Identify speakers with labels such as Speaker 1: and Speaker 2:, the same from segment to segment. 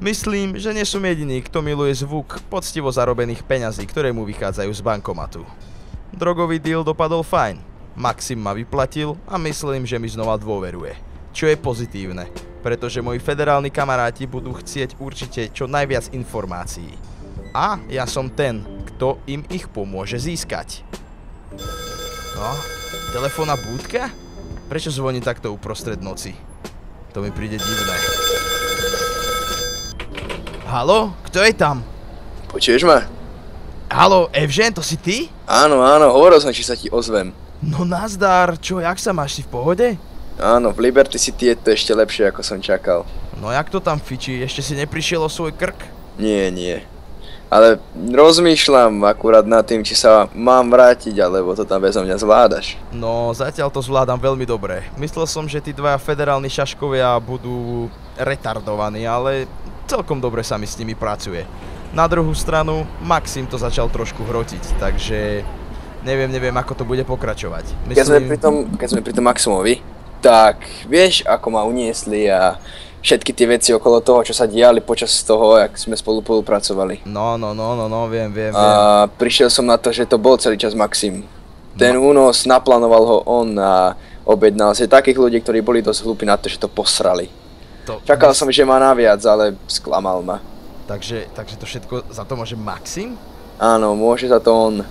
Speaker 1: Myslím, že nie som jediný, kto miluje zvuk poctivo zarobených peňazí, ktoré mu vychádzajú z bankomatu. Drogový deal dopadol fajn. Maxim ma vyplatil a myslím, že mi znova dôveruje. Čo je pozitívne, pretože moji federálni kamaráti budú chcieť určite čo najviac informácií. A ja som ten, kto im ich pomôže získať. No, telefónna búdka? Prečo zvoní takto uprostred noci? To mi príde divné. Haló, kto je tam?
Speaker 2: Počuješ ma?
Speaker 1: Haló, Evžen, to si ty?
Speaker 2: Áno, hovoril som, či sa ti ozvem.
Speaker 1: No nazdar, čo, jak sa máš, si v pohode?
Speaker 2: Áno, v Liberty City je to ešte lepšie, ako som čakal.
Speaker 1: No jak to tam fičí, ešte si neprišiel o svoj krk?
Speaker 2: Nie. Ale rozmýšľam akurát nad tým, či sa mám vrátiť, alebo to tam bezo mňa zvládaš.
Speaker 1: No, zatiaľ to zvládam veľmi dobre. Myslel som, že tí dvaja federálni šaškovia budú retardovaní, ale celkom dobre sa mi s nimi pracuje. Na druhú stranu, Maxim to začal trošku hrotiť, takže neviem, ako to bude pokračovať.
Speaker 2: Myslím... Keď sme pri tom Maximovi, tak vieš, ako ma uniesli a všetky tie veci okolo toho, čo sa diali počas toho, jak sme spolupracovali.
Speaker 1: No, viem.
Speaker 2: A prišiel som na to, že to bol celý čas Maxim. Ten únos, naplánoval ho on a objednal si takých ľudí, ktorí boli dosť hlúpi na to, že to posrali. Čakal som, že má naviac, ale sklamal ma.
Speaker 1: Takže to všetko za to môže Maxim?
Speaker 2: Áno, môže za to on.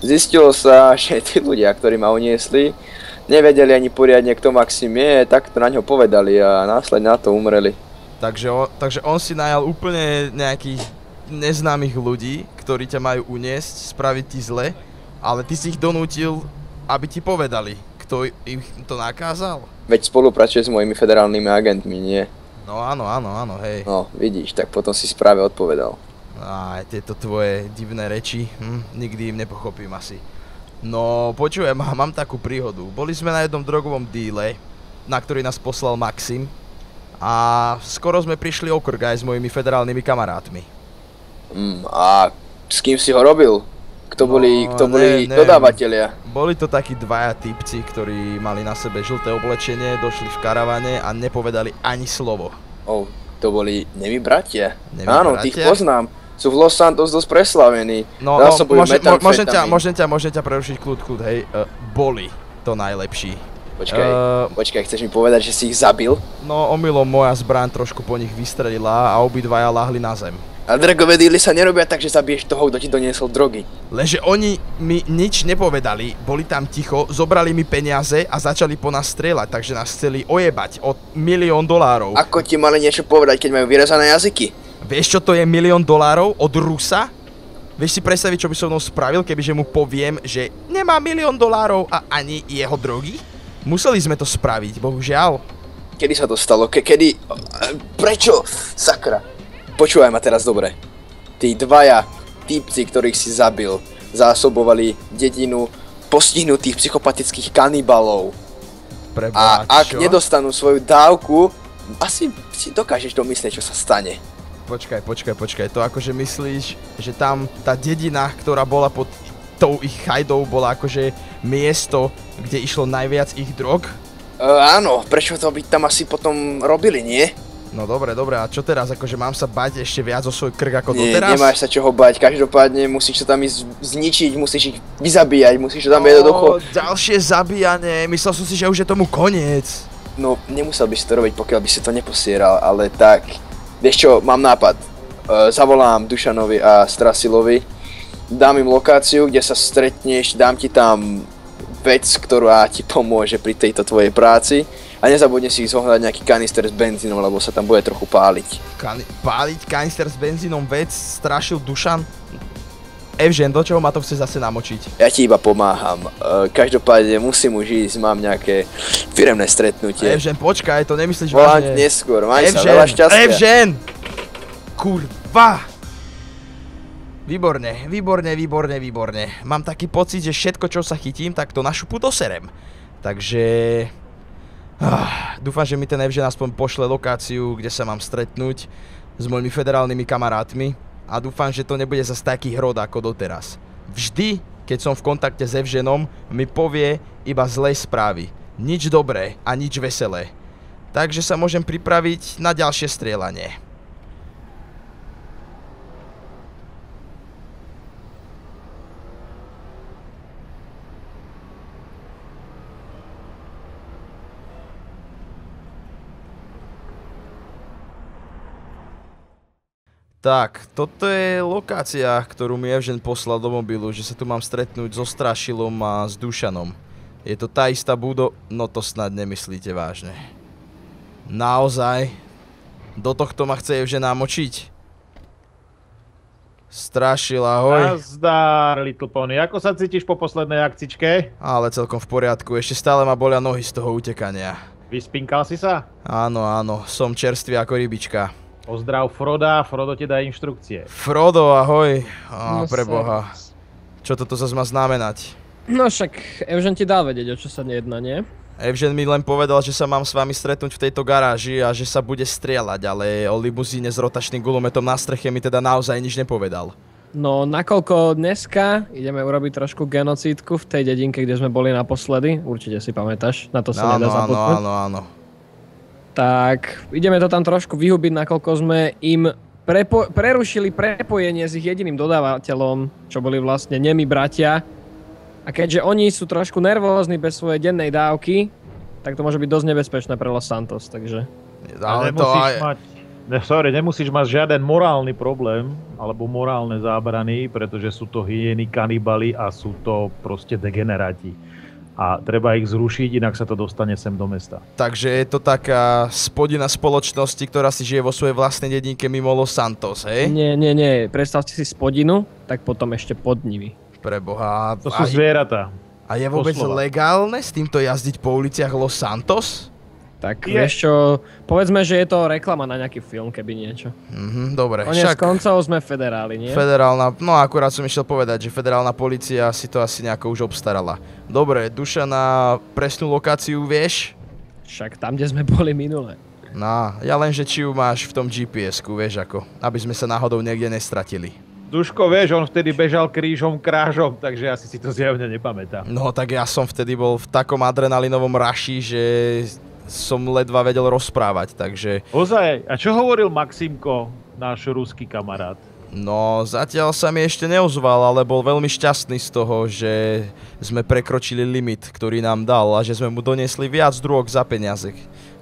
Speaker 2: Zistilo sa, že tí ľudia, ktorí ma uniesli, nevedeli ani poriadne, kto Maxim je, tak to na ňo povedali a následne na to umreli.
Speaker 1: Takže on si najal úplne nejakých neznámych ľudí, ktorí ťa majú uniesť, spraviť ti zle, ale ty si ich donútil, aby ti povedali, kto im to nakázal?
Speaker 2: Veď spolupracuje s mojimi federálnymi agentmi, nie?
Speaker 1: No áno, hej.
Speaker 2: No, vidíš, tak potom si správe odpovedal.
Speaker 1: Aj tieto tvoje divné reči, nikdy im nepochopím asi. No, počujem, mám takú príhodu. Boli sme na jednom drogovom díle, na ktorý nás poslal Maxim a skoro sme prišli o krk aj s mojimi federálnymi kamarátmi.
Speaker 2: A s kým si ho robil? Kto boli dodávateľia?
Speaker 1: Boli to takí dvaja typci, ktorí mali na sebe žlté oblečenie, došli v karavane a nepovedali ani slovo.
Speaker 2: To boli nemi bratia. Áno, tých poznám. Sú v Los Santos dosť preslavení.
Speaker 1: Môžem ťa prerušiť kľud, hej. Boli to najlepší.
Speaker 2: Počkaj, chceš mi povedať, že si ich zabil?
Speaker 1: No, omylom moja zbraň trošku po nich vystrelila a obidvaja láhli na zem.
Speaker 2: A drogové díly sa nerobia tak, že zabiješ toho, kto ti doniesol drogy.
Speaker 1: Lenže oni mi nič nepovedali, boli tam ticho, zobrali mi peniaze a začali po nás strieľať, takže nás chceli ojebať o $1 000 000.
Speaker 2: Ako ti mali niečo povedať, keď majú vyrezané jazyky?
Speaker 1: Vieš, čo to je $1 000 000 od Rusa? Vieš si predstaviť, čo by som mnou spravil, kebyže mu poviem, že nemá $1 000 000 a ani jeho drogy? Museli sme to spraviť, bohužiaľ.
Speaker 2: Kedy sa to stalo? Kedy? Prečo? Sakra. Počúvaj ma teraz dobre. Tí dvaja týpci, ktorých si zabil, zásobovali dedinu postihnutých psychopatických kanibalov. A ak nedostanú svoju dávku, asi si dokážeš domyslieť, čo sa stane.
Speaker 1: Počkaj, to akože myslíš, že tam tá dedina, ktorá bola pod tou ich chajdou, bola akože miesto, kde išlo najviac ich drog?
Speaker 2: Áno, prečo to by tam asi potom robili, nie?
Speaker 1: No dobre, a čo teraz, akože mám sa bať ešte viac o svoj krk ako doteraz?
Speaker 2: Nie, nemáš sa čoho bať, každopádne musíš sa tam ísť zničiť, musíš ich vyzabíjať, musíš to tam jednoducho...
Speaker 1: Ďalšie zabíjanie, myslel som si, že už je tomu koniec.
Speaker 2: No, nemusel by si to robiť, pokiaľ by si to neposieral, ale tak... Vieš čo, mám nápad. Zavolám Dušanovi a Strasilovi, dám im lokáciu, kde sa stretneš, dám ti tam vec, ktorá ti pomôže pri tejto tvojej práci. A nezabudni si zohnať nejaký kanister s benzínom, lebo sa tam bude trochu páliť.
Speaker 1: Páliť kanister s benzínom vec? Strašil Dušan? Evžen, do čoho ma to chce zase namočiť?
Speaker 2: Ja ti iba pomáham. Každopádne musím už ísť, mám nejaké firemné stretnutie.
Speaker 1: Evžen, počkaj, to nemyslíš
Speaker 2: vážne?
Speaker 1: Volám
Speaker 2: neskôr, maj sa, veľa šťastia.
Speaker 1: Evžen! Kurva! Výborne. Mám taký pocit, že všetko, čo sa chytím, tak to na šupu doserem. Takže... dúfam, že mi ten Evžen aspoň pošle lokáciu, kde sa mám stretnúť s mojimi federálnymi kamarátmi a dúfam, že to nebude zase taký hrod ako doteraz. Vždy, keď som v kontakte s Evženom, mi povie iba zlé správy. Nič dobré a nič veselé. Takže sa môžem pripraviť na ďalšie strieľanie. Tak, toto je lokácia, ktorú mi Evžen poslal do mobilu, že sa tu mám stretnúť so Strašilom a s Dušanom. Je to tá istá no to snad nemyslíte vážne. Naozaj? Do tohto ma chce Evžen namočiť? Strašil, ahoj.
Speaker 3: Nazdar, Little Pony. Ako sa cítiš po poslednej akcičke?
Speaker 1: Ale celkom v poriadku, ešte stále ma bolia nohy z toho utekania.
Speaker 3: Vyspinkal si sa?
Speaker 1: Áno, som čerstvý ako rybička.
Speaker 3: Pozdrav Froda, Frodo ti dá inštrukcie.
Speaker 1: Frodo, ahoj.
Speaker 4: No
Speaker 1: Preboha. Čo toto zase má znamenať?
Speaker 4: No však Evžen ti dal vedieť, o čo sa nejedná, nie?
Speaker 1: Evžen mi len povedal, že sa mám s vami stretnúť v tejto garáži a že sa bude strieľať, ale o limuzíne s rotačným gulometom na streche mi teda naozaj nič nepovedal.
Speaker 4: No nakoľko dneska ideme urobiť trošku genocídku v tej dedinke, kde sme boli naposledy, určite si pamätáš, na to sa nedá zabudnúť.
Speaker 1: Áno.
Speaker 4: Tak ideme to tam trošku vyhubiť, nakoľko sme im prerušili prepojenie s ich jediným dodávateľom, čo boli vlastne nemi bratia. A keďže oni sú trošku nervózni bez svojej dennej dávky, tak to môže byť dosť nebezpečné pre Los Santos, takže...
Speaker 1: Ale to aj...
Speaker 3: Nemusíš mať žiaden morálny problém, alebo morálne zábrany, pretože sú to hyeny, kanibali a sú to proste degeneráti. A treba ich zrušiť, inak sa to dostane sem do mesta.
Speaker 1: Takže je to taká spodina spoločnosti, ktorá si žije vo svojej vlastnej dedinke mimo Los Santos, hej?
Speaker 4: Nie. Predstavte si spodinu, tak potom ešte pod nimi.
Speaker 1: Preboha.
Speaker 3: To sú zvieratá.
Speaker 1: A je vôbec legálne s týmto jazdiť po uliciach Los Santos?
Speaker 4: Tak vieš čo, povedzme, že je to reklama na nejaký film, keby niečo.
Speaker 1: Dobre.
Speaker 4: Koniec koncov sme federáli, nie?
Speaker 1: Federálna, no akurát som išiel povedať, že federálna polícia si to asi nejako už obstarala. Dobre, Duša, na presnú lokáciu vieš?
Speaker 4: Však tam, kde sme boli minule.
Speaker 1: No, ja len, že či ju máš v tom GPS-ku, vieš ako, aby sme sa náhodou niekde nestratili.
Speaker 3: Duško, vieš, on vtedy bežal krížom krážom, takže asi si to zjavne nepamätá.
Speaker 1: No tak ja som vtedy bol v takom adrenalinovom raši, že som ledva vedel rozprávať, takže...
Speaker 3: Ozaj, a čo hovoril Maximko, náš ruský kamarát?
Speaker 1: No, zatiaľ sa mi ešte neozval, ale bol veľmi šťastný z toho, že sme prekročili limit, ktorý nám dal a že sme mu doniesli viac drog za peniaze,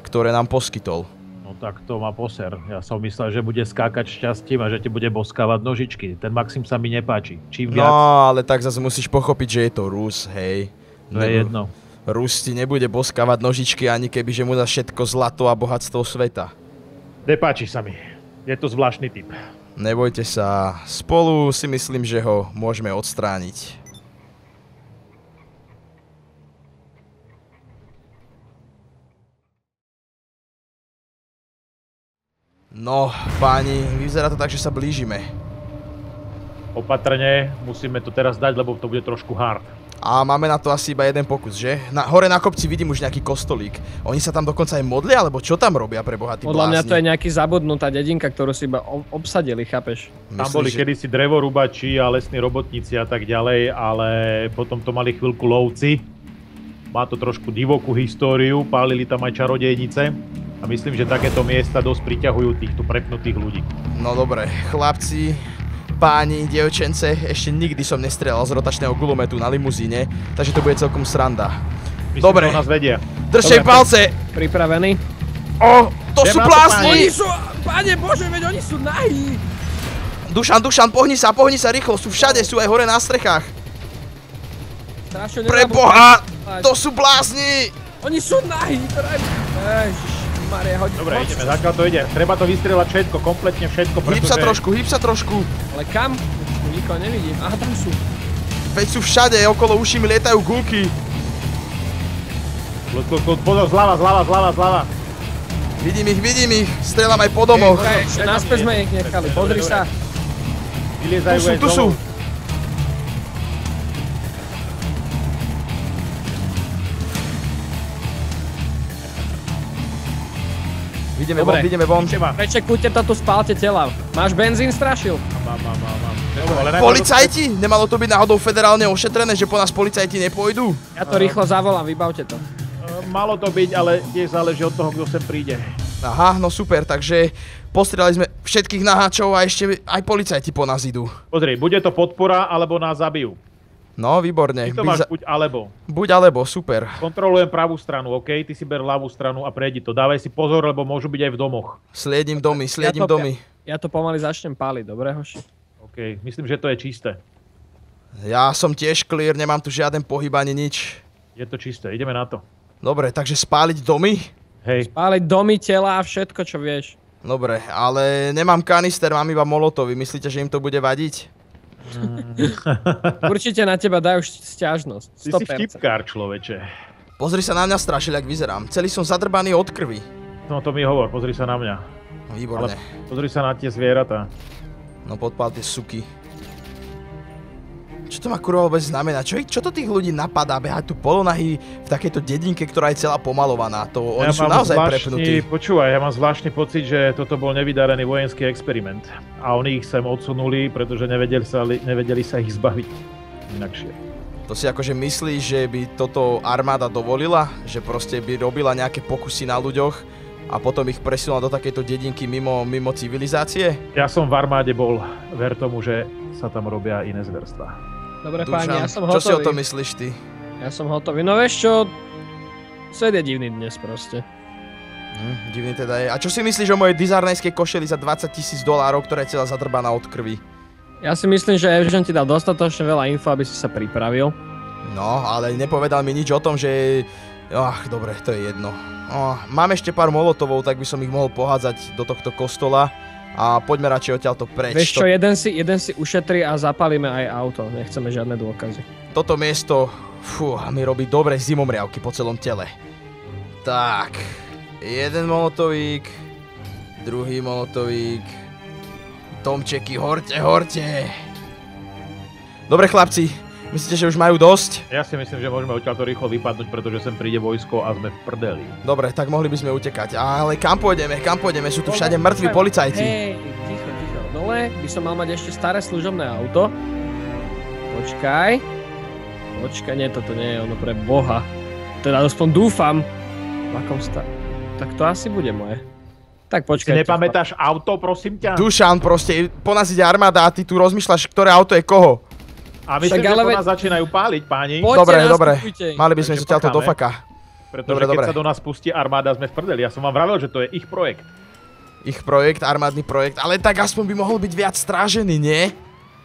Speaker 1: ktoré nám poskytol.
Speaker 3: No tak to má poser. Ja som myslel, že bude skákať šťastím a že ti bude boskávať nožičky. Ten Maxim sa mi nepáči. Čím viac...
Speaker 1: No, ale tak zase musíš pochopiť, že je to Rus, hej.
Speaker 3: To je jedno.
Speaker 1: Rus ti nebude boskávať nožičky ani keby, že mu dá všetko zlato a bohatstvo sveta.
Speaker 3: Nepáči sa mi. Je to zvláštny typ.
Speaker 1: Nebojte sa, spolu si myslím, že ho môžeme odstrániť. No, páni, vyzerá to tak, že sa blížime.
Speaker 3: Opatrne, musíme to teraz dať, lebo to bude trošku hard.
Speaker 1: A máme na to asi iba jeden pokus, že? Hore na kopci vidím už nejaký kostolík. Oni sa tam dokonca aj modlia, alebo čo tam robia pre boha tí blázni?
Speaker 4: Podľa mňa to je nejaký zabudnutá dedinka, ktorú si iba obsadili, chápeš?
Speaker 3: Tam boli kedysi drevorúbači a lesní robotníci a tak ďalej, ale potom to mali chvíľku lovci. Má to trošku divokú históriu, pálili tam aj čarodejnice. A myslím, že takéto miesta dosť priťahujú týchto prepnutých ľudí.
Speaker 1: No dobre, chlapci, páni, dievčence, ešte nikdy som nestrelal z rotačného gulometu na limuzíne, takže to bude celkom sranda.
Speaker 3: Myslím,
Speaker 1: dobre,
Speaker 3: že nás vedia.
Speaker 1: Držej palce!
Speaker 4: Pripravený?
Speaker 1: To sú blázni!
Speaker 4: Oni sú, páne bože, veď oni sú nahí!
Speaker 1: Dušan, pohni sa rýchlo, sú všade, sú aj hore na strechách.
Speaker 4: Strašne
Speaker 1: Preboha, to sú blázni!
Speaker 4: Oni sú nahí, Ježišmaria, hoď.
Speaker 3: Dobre, ideme, zatiaľ to ide. Treba to vystrieľať všetko, kompletne všetko,
Speaker 1: pretože... Hýb sa trošku.
Speaker 4: Ale kam? Nikoho nevidím. Aha, tam sú.
Speaker 1: Veď sú všade, okolo uší mi lietajú gulky.
Speaker 3: Pozor, zľava.
Speaker 1: Vidím ich, strieľam aj po domoch.
Speaker 4: Naspäť sme ich nechali, pozri sa.
Speaker 3: Tu sú.
Speaker 1: Vidíme von.
Speaker 4: Prečekujte to tu, spálte tela. Máš benzín, Strašil?
Speaker 3: Mám.
Speaker 1: Policajti? Nemalo to byť náhodou federálne ošetrené, že po nás policajti nepôjdu?
Speaker 4: Ja to rýchlo zavolám, vybavte to.
Speaker 3: Malo to byť, ale tiež záleží od toho, kto sem príde.
Speaker 1: Aha, no super, takže postrieľali sme všetkých naháčov a ešte aj policajti po nás idú.
Speaker 3: Pozri, bude to podpora, alebo nás zabijú.
Speaker 1: No, výborne.
Speaker 3: Ty to máš buď alebo.
Speaker 1: Buď alebo, super.
Speaker 3: Kontrolujem pravú stranu, OK? Ty si ber ľavú stranu a prejdi to. Dávaj si pozor, lebo môžu byť aj v domoch.
Speaker 1: Sliedím domy.
Speaker 4: Ja to pomaly začnem páliť, dobre, hoši?
Speaker 3: OK, myslím, že to je čisté.
Speaker 1: Ja som tiež clear, nemám tu žiaden pohyb ani nič.
Speaker 3: Je to čisté, ideme na to.
Speaker 1: Dobre, takže spáliť domy?
Speaker 3: Hej.
Speaker 4: Páliť domy, tela a všetko, čo vieš.
Speaker 1: Dobre, ale nemám kanister, mám iba molotovy. Myslíte, že im to bude vadiť?
Speaker 4: Určite na teba dajú sťažnosť. 100%.
Speaker 3: Ty si vtipkár, človeče.
Speaker 1: Pozri sa na mňa, strašil, jak vyzerám. Celý som zadrbaný od krvi.
Speaker 3: No to mi hovor, pozri sa na mňa.
Speaker 1: Výborne.
Speaker 3: Ale pozri sa na tie zvieratá.
Speaker 1: No podpál tie suky. Čo to má kurva vôbec znamená? Čo to tých ľudí napadá behať tu polonahy v takejto dedinke, ktorá je celá pomalovaná? To oni sú naozaj prepnutí.
Speaker 3: Počúvaj, ja mám zvláštny pocit, že toto bol nevydarený vojenský experiment. A oni ich sem odsunuli, pretože nevedeli sa ich zbaviť inakšie.
Speaker 1: To si akože myslíš, že by toto armáda dovolila? Že proste by robila nejaké pokusy na ľuďoch a potom ich presunula do takejto dedinky mimo civilizácie?
Speaker 3: Ja som v armáde bol, ver tomu, že sa tam robia iné zverstvá.
Speaker 4: Dobre,
Speaker 1: Dušan,
Speaker 4: páni, ja som hotový.
Speaker 1: čo si o tom myslíš ty?
Speaker 4: Ja som hotový. No vieš čo? Svet je divný dnes proste.
Speaker 1: Divný teda je. A čo si myslíš o mojej dizarnejskej košeli za $20,000, ktorá je celá zadrbaná od krvi?
Speaker 4: Ja si myslím, že Evžen ti dal dostatočne veľa info, aby si sa pripravil.
Speaker 1: No, ale nepovedal mi nič o tom, že... dobre, to je jedno. Mám ešte pár molotovov, tak by som ich mohol pohádzať do tohto kostola. A poďme radšej odtiaľto preč.
Speaker 4: Vieš čo, jeden si ušetri a zapalíme aj auto. Nechceme žiadne dôkazy.
Speaker 1: Toto miesto, mi robí dobre zimomriavky po celom tele. Tak, jeden molotovík, druhý molotovík, domčeky, horte. Dobre chlapci, myslíte, že už majú dosť?
Speaker 3: Ja si myslím, že môžeme odtiaľto rýchlo vypadnúť, pretože sem príde vojsko a sme v prdeli.
Speaker 1: Dobre, tak mohli by sme utekať. Ale kam pôjdeme? Sú tu všade mŕtvi policajti.
Speaker 4: Hej, ticho. Dole by som mal mať ešte staré služobné auto. Počkaj, nie, toto nie je ono pre Boha. Teda aspoň dúfam. Tak to asi bude moje. Tak počkaj.
Speaker 3: Si nepamätáš auto, prosím ťa?
Speaker 1: Dušan, proste, po nás ide armáda a ty tu rozmýšľaš, ktoré auto je koho.
Speaker 3: A myslím, že po nás začínajú páliť, páni.
Speaker 1: Dobre. Mali by sme sa ťaľto do faka.
Speaker 3: Pretože keď sa do nás pustí armáda, sme v prdeli. Ja som vám vravel, že to je ich projekt.
Speaker 1: Ich projekt, armádny projekt, ale tak aspoň by mohol byť viac strážený, nie?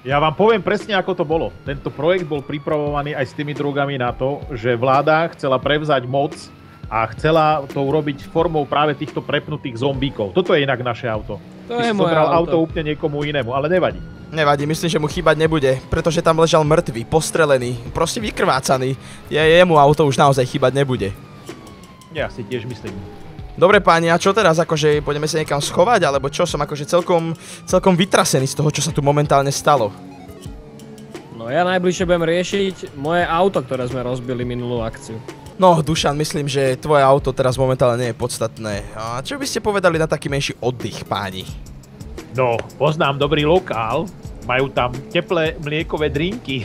Speaker 3: Ja vám poviem presne, ako to bolo. Tento projekt bol pripravovaný aj s tými drogami na to, že vláda chcela prevzať moc a chcela to urobiť formou práve týchto prepnutých zombíkov. Toto je inak naše auto.
Speaker 4: To je moje
Speaker 3: auto úplne niekomu inému, ale nevadí.
Speaker 1: Nevadí, myslím, že mu chýbať nebude, pretože tam ležal mŕtvy, postrelený, proste vykrvácaný. Jemu auto už naozaj chýbať nebude.
Speaker 3: Ja si tiež myslím.
Speaker 1: Dobre páni, a čo teraz, akože pôjdeme sa niekam schovať, alebo čo? Som akože celkom vytrasený z toho, čo sa tu momentálne stalo.
Speaker 4: No ja najbližšie budem riešiť moje auto, ktoré sme rozbili minulú akciu.
Speaker 1: No, Dušan, myslím, že tvoje auto teraz momentálne nie je podstatné. A čo by ste povedali na taký menší oddych, páni?
Speaker 3: No, poznám dobrý lokál. Majú tam teplé mliekové drinky.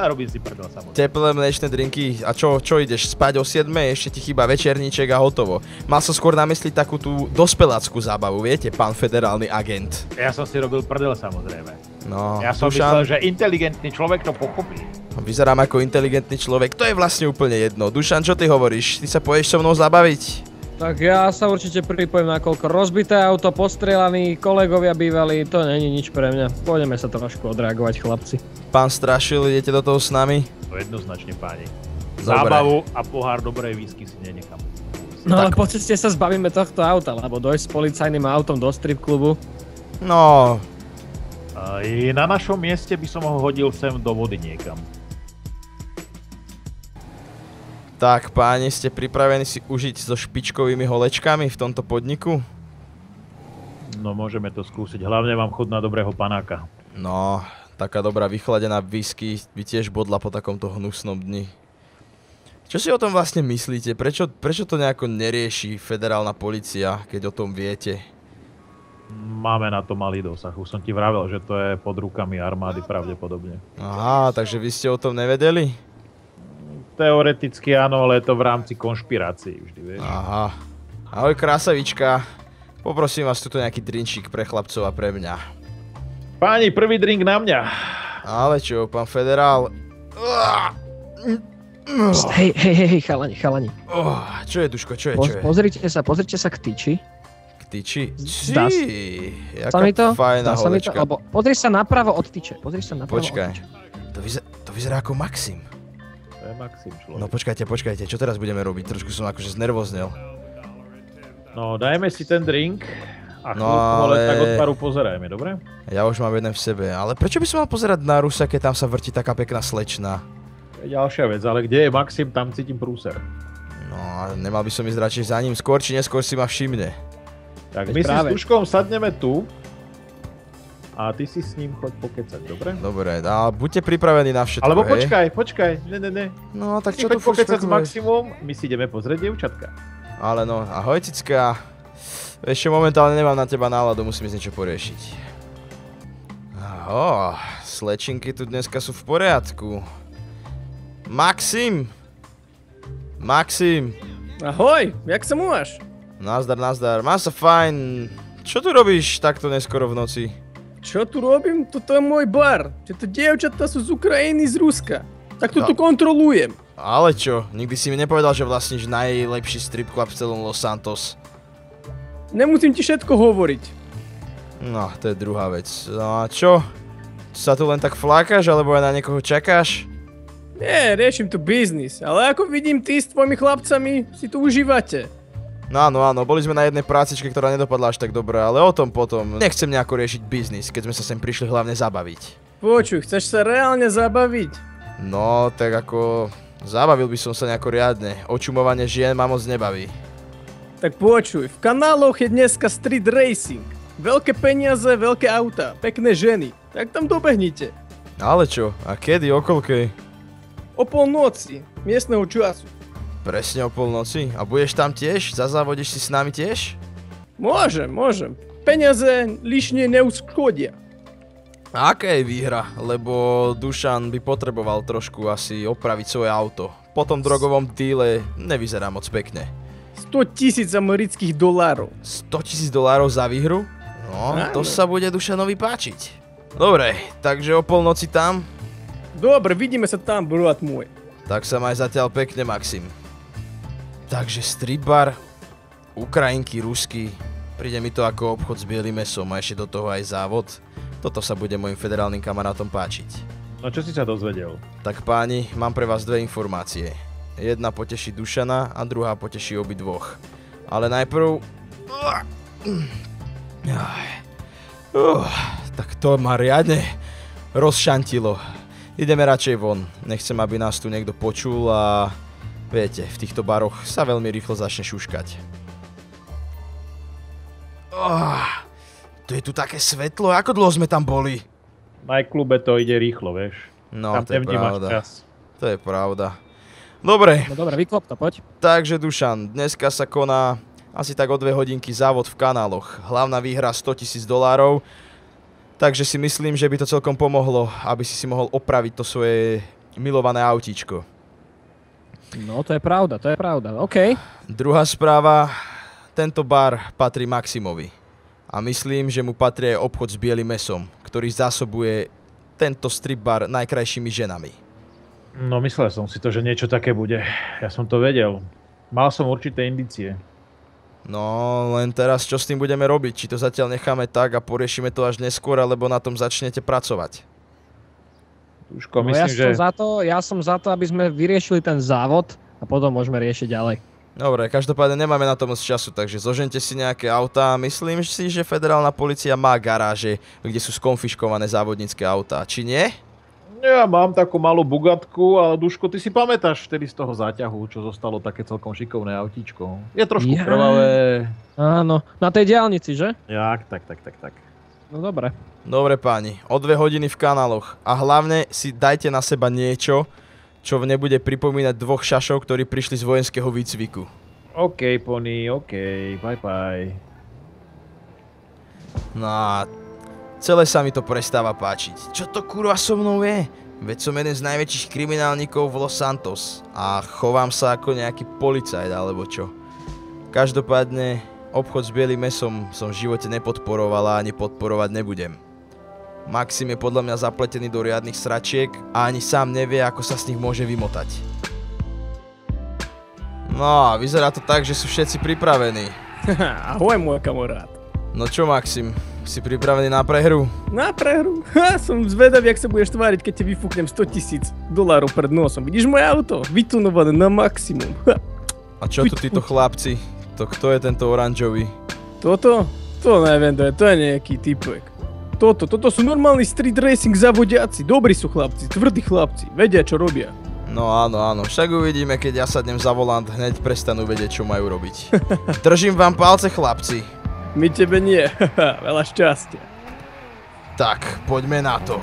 Speaker 3: Robím si prdel samozrejme.
Speaker 1: Teplé mliečne drinky. A čo ideš spať o 7? Ešte ti chýba večerníček a hotovo. Mal som skôr na mysli takú tú dospeláckú zábavu, viete, pán federálny agent.
Speaker 3: Ja som si robil prdel samozrejme.
Speaker 1: No,
Speaker 3: ja som myslel, že inteligentný človek to pochopí.
Speaker 1: Vyzerám ako inteligentný človek, to je vlastne úplne jedno. Dušan, čo ty hovoríš? Ty sa pôjdeš so mnou zabaviť?
Speaker 4: Tak ja sa určite pripojím, nakoľko rozbité auto, postrelaní, kolegovia bývali, to není nič pre mňa. Pôjdeme sa trošku odreagovať, chlapci.
Speaker 1: Pán Strašil, idete do toho s nami?
Speaker 3: To jednoznačne, páni.
Speaker 1: Dobre.
Speaker 3: Zábavu a pohár dobrej whisky si nenechám.
Speaker 4: No ale po ceste sa zbavíme tohto auta, lebo dojsť s policajným autom do strip klubu.
Speaker 1: No.
Speaker 3: Na našom mieste by som ho hodil sem do vody niekam.
Speaker 1: Tak, páni, ste pripravení si užiť so špičkovými holečkami v tomto podniku?
Speaker 3: No, môžeme to skúsiť. Hlavne vám chutná dobrého panáka.
Speaker 1: No, taká dobrá vychladená whisky by tiež bodla po takomto hnusnom dni. Čo si o tom vlastne myslíte? Prečo to nejako nerieši federálna polícia, keď o tom viete?
Speaker 3: Máme na to malý dosah. Už som ti vravel, že to je pod rukami armády pravdepodobne.
Speaker 1: Aha, takže vy ste o tom nevedeli?
Speaker 3: Teoreticky áno, ale je to v rámci konšpirácií vždy, vieš.
Speaker 1: Aha. Ahoj, krásavička. Poprosím vás tuto nejaký drinčík pre chlapcov a pre mňa.
Speaker 3: Páni, prvý drink na mňa.
Speaker 1: Ale čo, pán federál,
Speaker 4: Hej, chalani.
Speaker 1: Čo je, Duško, čo je?
Speaker 4: Pozrite sa k tyči.
Speaker 1: K tyči?
Speaker 4: Zdá sa.
Speaker 1: Jaká fajná holečka.
Speaker 4: Pozri sa napravo od tyče.
Speaker 1: Počkaj, to vyzerá ako Maxim.
Speaker 3: To je Maxim človek.
Speaker 1: No počkajte, čo teraz budeme robiť? Trošku som akože znervoznel.
Speaker 3: No, dajme si ten drink a
Speaker 1: No,
Speaker 3: chvíľku
Speaker 1: ale...
Speaker 3: tak od paru pozerajme, dobre?
Speaker 1: Ja už mám jeden v sebe, ale prečo by som mal pozerať na Rusa, keď tam sa vrti taká pekná slečna?
Speaker 3: To je ďalšia vec, ale kde je Maxim, tam cítim prúser.
Speaker 1: No a nemal by som ísť radšej za ním, skôr či neskôr si ma všimne.
Speaker 3: Tak
Speaker 4: Veď
Speaker 3: my si
Speaker 4: práve.
Speaker 3: s Duškom sadneme tu a ty si s ním choď pokecať, dobre?
Speaker 1: Dobre, a buďte pripravení na všetko,
Speaker 3: Alebo
Speaker 1: hej?
Speaker 3: počkaj, ne.
Speaker 1: No tak
Speaker 3: Ty
Speaker 1: čo
Speaker 3: choď
Speaker 1: tu furt
Speaker 3: pokecať s
Speaker 1: špekuluješ?
Speaker 3: Maximom, my si ideme pozrieť dievčatka.
Speaker 1: Ale no, ahoj Cicka. Ešte momentálne nemám na teba náladu, musím ísť niečo poriešiť. Slečinky tu dneska sú v poriadku. Maxim!
Speaker 4: Ahoj, jak sa máš?
Speaker 1: Nazdar, mám sa fajn. Čo tu robíš takto neskoro v noci?
Speaker 5: Čo tu robím? Toto je môj bar. Tieto dievčatá sú z Ukrajiny, z Ruska. Tak to
Speaker 1: No.
Speaker 5: tu kontrolujem.
Speaker 1: Ale čo, nikdy si mi nepovedal, že vlastníš najlepší strip club v celom Los Santos.
Speaker 5: Nemusím ti všetko hovoriť.
Speaker 1: No, to je druhá vec. No a čo? Sa tu len tak flákaš, alebo aj na niekoho čakáš?
Speaker 5: Nie, riešim tu biznis. Ale ako vidím, ty s tvojimi chlapcami si tu užívate.
Speaker 1: No áno, boli sme na jednej prácičke, ktorá nedopadla až tak dobre, ale o tom potom. Nechcem nejako riešiť biznis, keď sme sa sem prišli hlavne zabaviť.
Speaker 5: Počuj, chceš sa reálne zabaviť?
Speaker 1: No, tak ako... Zabavil by som sa nejako riadne. Očumovanie žien ma moc nebaví.
Speaker 5: Tak počuj, v kanáloch je dneska street racing. Veľké peniaze, veľké auta, pekné ženy. Tak tam dobehnite.
Speaker 1: Ale čo? A kedy? O koľkej?
Speaker 5: O polnoci, miestneho času.
Speaker 1: Presne o polnoci? A budeš tam tiež? Zazávodíš si s nami tiež?
Speaker 5: Môžem. Peniaze lišne neuškodia.
Speaker 1: A aká je výhra? Lebo Dušan by potreboval trošku asi opraviť svoje auto. Po tom drogovom díle nevyzerá moc pekne.
Speaker 5: 100 000 amerických dolárov.
Speaker 1: $100,000 za výhru? No,
Speaker 5: Áno.
Speaker 1: to sa bude Dušanovi páčiť. Dobre, takže o polnoci tam?
Speaker 5: Dobre, vidíme sa tam, brat môj.
Speaker 1: Tak sa maj zatiaľ pekne, Maxim. Takže strip bar, Ukrajinky, Rusky, príde mi to ako obchod s bielým mesom a ešte do toho aj závod. Toto sa bude mojim federálnym kamarátom páčiť.
Speaker 3: No čo si sa dozvedel?
Speaker 1: Tak páni, mám pre vás dve informácie. Jedna poteší Dušana a druhá poteší obidvoch. Ale najprv... Tak to ma riadne rozšantilo. Ideme radšej von. Nechcem, aby nás tu niekto počul a... Viete, v týchto baroch sa veľmi rýchlo začne šuškať. To je tu také svetlo, ako dlho sme tam boli?
Speaker 3: V nightclube to ide rýchlo, vieš.
Speaker 1: No,
Speaker 3: Tam
Speaker 1: to je
Speaker 3: nevnímaš
Speaker 1: pravda.
Speaker 3: čas.
Speaker 1: To je pravda. Dobre,
Speaker 4: No dobre, vyklop to, poď.
Speaker 1: takže Dušan, dneska sa koná asi tak o 2 hodinky závod v kanáloch. Hlavná výhra $100,000. Takže si myslím, že by to celkom pomohlo, aby si mohol opraviť to svoje milované autíčko.
Speaker 4: No, to je pravda. OK.
Speaker 1: Druhá správa, tento bar patrí Maximovi. A myslím, že mu patrí aj obchod s bielým mesom, ktorý zásobuje tento strip bar najkrajšími ženami.
Speaker 3: No myslel som si to, že niečo také bude. Ja som to vedel. Mal som určité indície.
Speaker 1: No, len teraz čo s tým budeme robiť? Či to zatiaľ necháme tak a poriešime to až neskôr, alebo na tom začnete pracovať?
Speaker 3: Tuško,
Speaker 4: No,
Speaker 3: myslím, že...
Speaker 4: ja som za to, aby sme vyriešili ten závod a potom môžeme riešiť ďalej.
Speaker 1: Dobre, každopádne nemáme na to moc času, takže zožente si nejaké autá. Myslím si, že federálna polícia má garáže, kde sú skonfiškované závodnícke autá, či nie?
Speaker 3: Ja mám takú malú Bugatku, ale Duško, ty si pamätáš vtedy z toho záťahu, čo zostalo také celkom šikovné autíčko. Je trošku
Speaker 4: Ja.
Speaker 3: krvavé.
Speaker 4: Áno, na tej diaľnici, že?
Speaker 3: Tak.
Speaker 4: No dobre.
Speaker 1: Dobre páni, o 2 hodiny v kanáloch a hlavne si dajte na seba niečo, čo nebude pripomínať 2 šašov, ktorí prišli z vojenského výcviku.
Speaker 3: OK, Pony, OK, bye.
Speaker 1: No a celé sa mi to prestáva páčiť. Čo to kurva so mnou je? Veď som jeden z najväčších kriminálnikov v Los Santos a chovám sa ako nejaký policajt alebo čo. Každopádne obchod s bielým mesom som v živote nepodporoval a ani podporovať nebudem. Maxim je podľa mňa zapletený do riadnych sračiek a ani sám nevie, ako sa z nich môže vymotať. No a vyzerá to tak, že sú všetci pripravení.
Speaker 5: Ahoj, môj kamarát.
Speaker 1: No čo, Maxim, si pripravený na prehru?
Speaker 5: Na prehru? Som zvedavý, jak sa budeš tváriť, keď ti vyfúknem $100,000 pred nosom. Vidíš moje auto? Vytunované na maximum.
Speaker 1: A čo tu títo chlapci? To kto je tento oranžový?
Speaker 5: Toto? To neviem, to je nejaký typek. Toto sú normálni street racing zavodiaci. Dobrí sú chlapci, tvrdí chlapci, vedia čo robia.
Speaker 1: No áno, však uvidíme, keď ja sadnem za volant, hneď prestanú vedieť, čo majú robiť. Držím vám palce, chlapci.
Speaker 5: My tebe nie, veľa šťastia.
Speaker 1: Tak, poďme na to.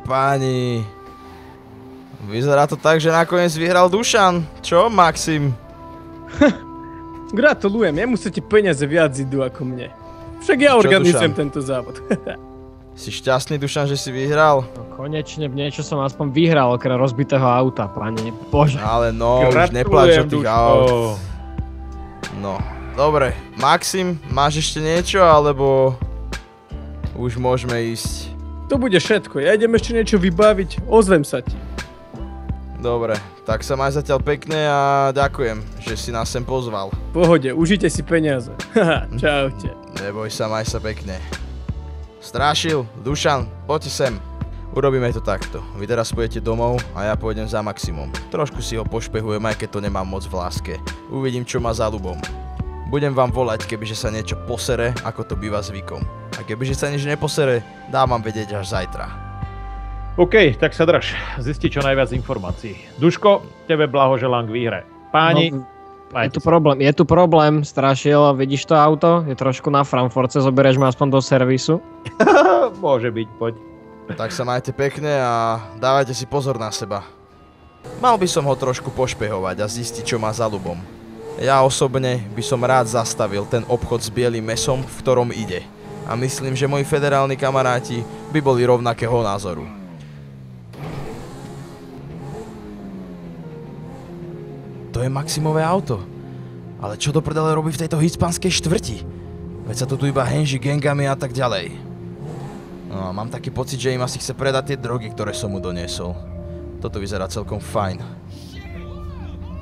Speaker 1: Páni. Vyzerá to tak, že nakoniec vyhral Dušan. Čo, Maxim?
Speaker 5: Gratulujem, jemu sa ti peniaze viac idú ako mne. Však ja organizujem tento závod.
Speaker 1: Si šťastný, Dušan, že si vyhral?
Speaker 4: No, konečne niečo som aspoň vyhral okrem rozbitého auta, pane Bože.
Speaker 1: Ale no, už nepláč o tých aut. No, dobre. Maxim, máš ešte niečo, alebo už môžeme ísť?
Speaker 5: To bude všetko, ja idem ešte niečo vybaviť, ozvem sa ti.
Speaker 1: Dobre, tak sa maj zatiaľ pekne a ďakujem, že si nás sem pozval.
Speaker 5: Pohode, užite si peniaze. Čaute.
Speaker 1: Neboj sa, maj sa pekne. Strášil, Dušan, poďte sem. Urobíme to takto. Vy teraz pôjdete domov a ja pôjdem za Maximom. Trošku si ho pošpehujem, aj keď to nemám moc v láske. Uvidím, čo má za ľubom. Budem vám volať, kebyže sa niečo posere, ako to býva zvykom. A kebyže sa nič neposere, dám vám vedieť až zajtra.
Speaker 3: OK, tak sa drž. Zisti čo najviac informácií. Duško, tebe blahoželám k výhre. Páni,
Speaker 4: je tu problém, Strašil, vidíš to auto? Je trošku na Frankfurtce, zoberieš ma aspoň do servisu?
Speaker 3: Môže byť, poď.
Speaker 1: Tak sa majte pekne a dávajte si pozor na seba. Mal by som ho trošku pošpehovať a zistiť, čo má za ľubom. Ja osobne by som rád zastavil ten obchod s bielým mesom, v ktorom ide. A myslím, že moji federálni kamaráti by boli rovnakého názoru. To je Maximové auto. Ale čo do prdele robí v tejto hispánskej štvrti? Veď sa to tu iba henží gangami a tak ďalej. No, mám taký pocit, že im asi chce predať tie drogy, ktoré som mu doniesol. Toto vyzerá celkom fajn.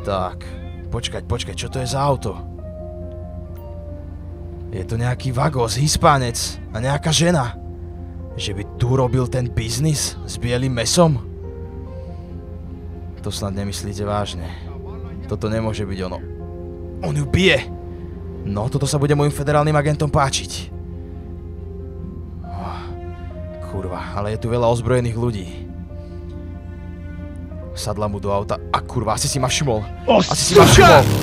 Speaker 1: Tak, počkať, čo to je za auto? Je to nejaký vagos, Hispánec a nejaká žena. Že by tu robil ten biznis s bielým mesom? To snad nemyslíte vážne. Toto nemôže byť ono. On ju bije! No, toto sa bude môjim federálnym agentom páčiť. Kurva, ale je tu veľa ozbrojených ľudí. Sadla mu do auta a kurva, asi si ma všimol. Asi si ma všimol.